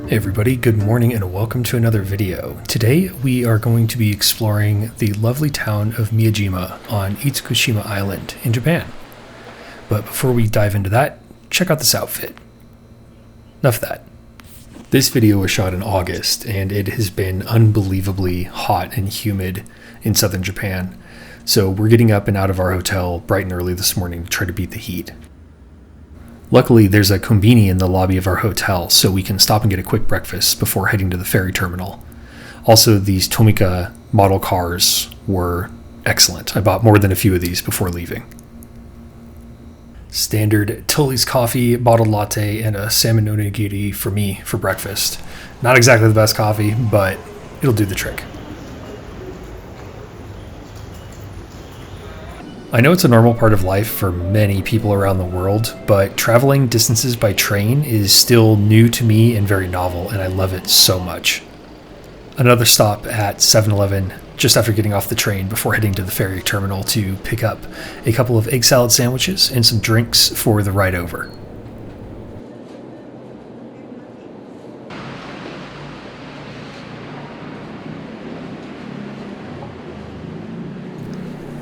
Hey everybody, good morning and welcome to another video. Today we are going to be exploring the lovely town of Miyajima on Itsukushima Island in Japan. But before we dive into that, check out this outfit. Enough of that. This video was shot in August and it has been unbelievably hot and humid in southern Japan. So we're getting up and out of our hotel bright and early this morning to try to beat the heat. Luckily, there's a kombini in the lobby of our hotel, so we can stop and get a quick breakfast before heading to the ferry terminal. Also, these Tomica model cars were excellent. I bought more than a few of these before leaving. Standard Tully's coffee, bottled latte, and a salmon onigiri for me for breakfast. Not exactly the best coffee, but it'll do the trick. I know it's a normal part of life for many people around the world, but traveling distances by train is still new to me and very novel, and I love it so much. Another stop at 7-Eleven just after getting off the train before heading to the ferry terminal to pick up a couple of egg salad sandwiches and some drinks for the ride over.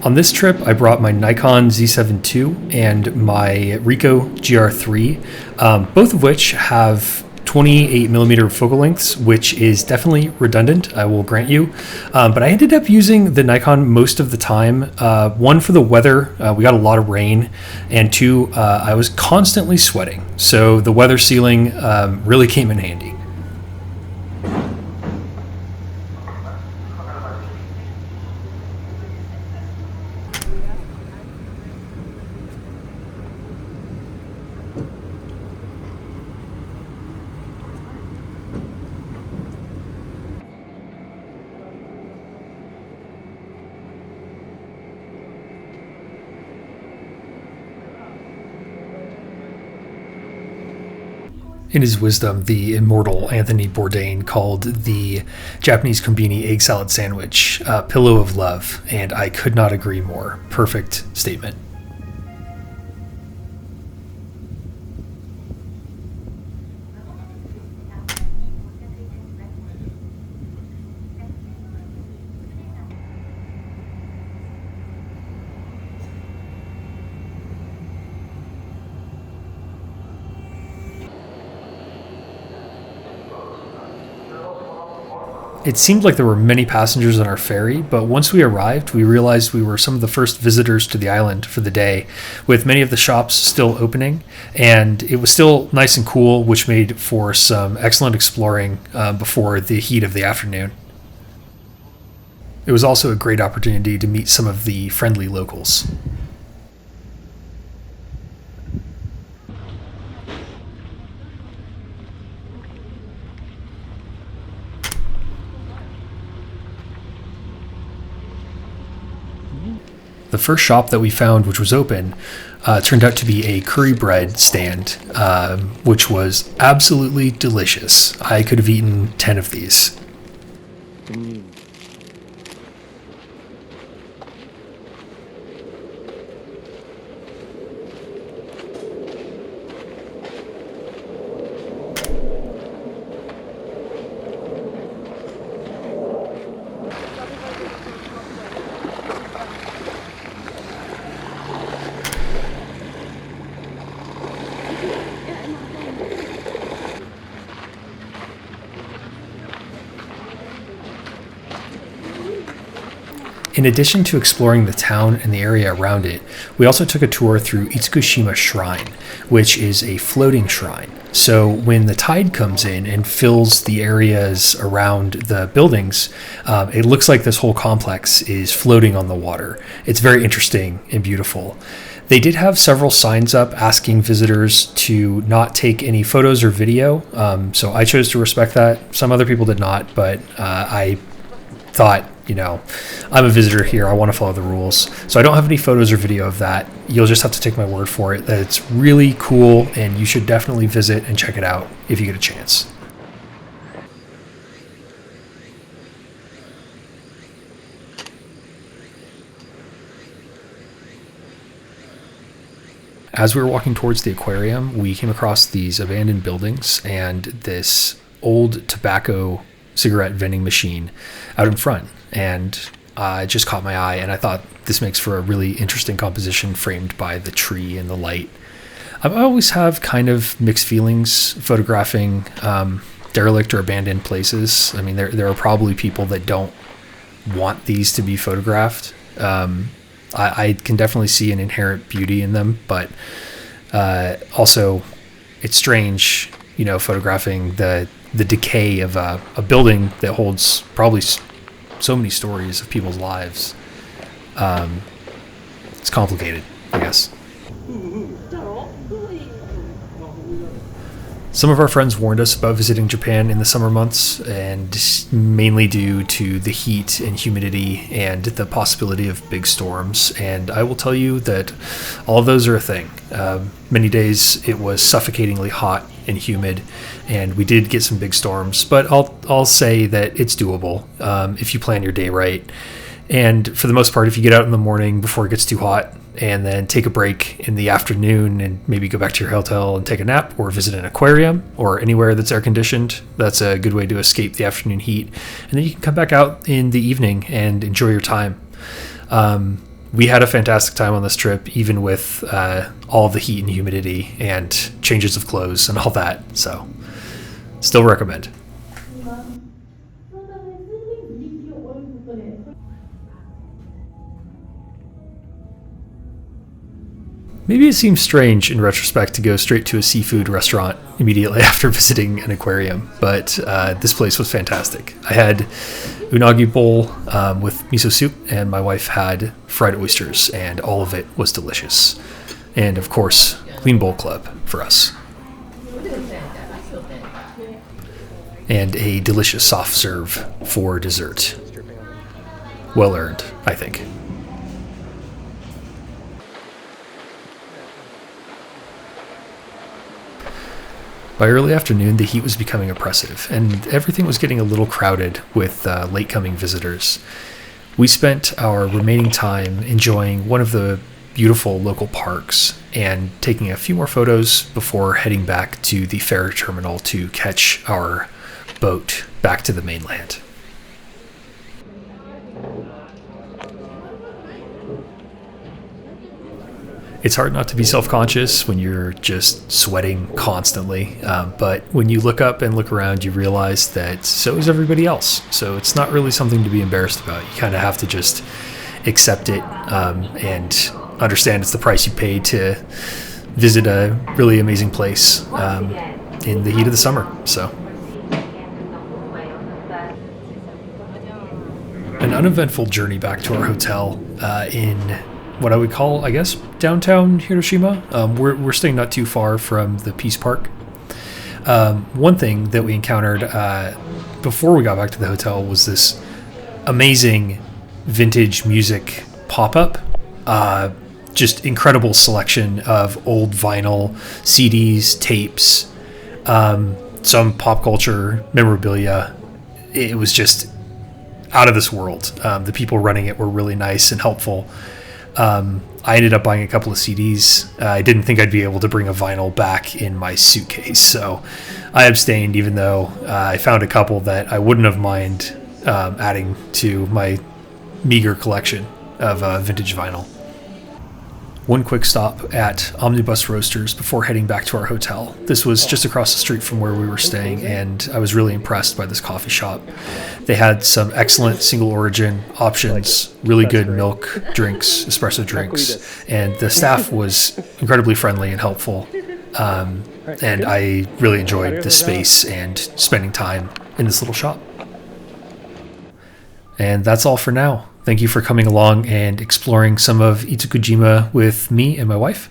On this trip, I brought my Nikon Z7ii and my Ricoh GR3, both of which have 28mm focal lengths, which is definitely redundant, I will grant you. But I ended up using the Nikon most of the time. One, for the weather, we got a lot of rain, and two, I was constantly sweating. So the weather sealing really came in handy. In his wisdom, the immortal Anthony Bourdain called the Japanese kombini egg salad sandwich a pillow of love, and I could not agree more. Perfect statement. It seemed like there were many passengers on our ferry, but once we arrived, we realized we were some of the first visitors to the island for the day, with many of the shops still opening, and it was still nice and cool, which made for some excellent exploring before the heat of the afternoon. It was also a great opportunity to meet some of the friendly locals. The first shop that we found, which was open, turned out to be a curry bread stand, which was absolutely delicious. I could have eaten 10 of these. In addition to exploring the town and the area around it, we also took a tour through Itsukushima Shrine, which is a floating shrine. So when the tide comes in and fills the areas around the buildings, it looks like this whole complex is floating on the water. It's very interesting and beautiful. They did have several signs up asking visitors to not take any photos or video, so I chose to respect that. Some other people did not, but I thought, I'm a visitor here. I want to follow the rules. So I don't have any photos or video of that. You'll just have to take my word for it that it's really cool, and you should definitely visit and check it out if you get a chance. As we were walking towards the aquarium, we came across these abandoned buildings and this old tobacco cigarette vending machine out in front, and it just caught my eye, and I thought this makes for a really interesting composition framed by the tree and the light. I always have kind of mixed feelings photographing derelict or abandoned places. I mean, there are probably people that don't want these to be photographed. I can definitely see an inherent beauty in them, but also it's strange, photographing the decay of a building that holds probably so many stories of people's lives. It's complicated, I guess. Some of our friends warned us about visiting Japan in the summer months, and mainly due to the heat and humidity and the possibility of big storms. And I will tell you that all of those are a thing. Many days it was suffocatingly hot and humid, and we did get some big storms, but I'll say that it's doable if you plan your day right. And for the most part, if you get out in the morning before it gets too hot, and then take a break in the afternoon and maybe go back to your hotel and take a nap or visit an aquarium or anywhere that's air conditioned, that's a good way to escape the afternoon heat. And then you can come back out in the evening and enjoy your time. We had a fantastic time on this trip, even with all the heat and humidity and changes of clothes and all that. So still recommend. Maybe it seems strange in retrospect to go straight to a seafood restaurant immediately after visiting an aquarium, but this place was fantastic. I had unagi bowl with miso soup, and my wife had fried oysters, and all of it was delicious. And of course, Clean Bowl Club for us. And a delicious soft serve for dessert. Well earned, I think. By early afternoon, the heat was becoming oppressive, and everything was getting a little crowded with late-coming visitors. We spent our remaining time enjoying one of the beautiful local parks and taking a few more photos before heading back to the ferry terminal to catch our boat back to the mainland. It's hard not to be self-conscious when you're just sweating constantly, but when you look up and look around, you realize that so is everybody else. So it's not really something to be embarrassed about. You kind of have to just accept it and understand it's the price you pay to visit a really amazing place in the heat of the summer. So an uneventful journey back to our hotel in what I would call, I guess, downtown Hiroshima. We're staying not too far from the Peace Park. One thing that we encountered before we got back to the hotel was this amazing vintage music pop-up. Just incredible selection of old vinyl, CDs, tapes, some pop culture memorabilia. It was just out of this world. The people running it were really nice and helpful. I ended up buying a couple of CDs. I didn't think I'd be able to bring a vinyl back in my suitcase, so I abstained, even though I found a couple that I wouldn't have mind adding to my meager collection of vintage vinyl. One quick stop at Omnibus Roasters before heading back to our hotel. This was just across the street from where we were staying, and I was really impressed by this coffee shop. They had some excellent single origin options, really good milk drinks, espresso drinks, and the staff was incredibly friendly and helpful. And I really enjoyed the space and spending time in this little shop. And that's all for now. Thank you for coming along and exploring some of Itsukushima with me and my wife.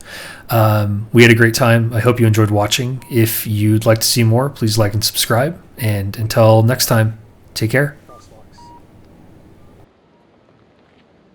We had a great time. I hope you enjoyed watching. If you'd like to see more, please like and subscribe. And until next time, take care.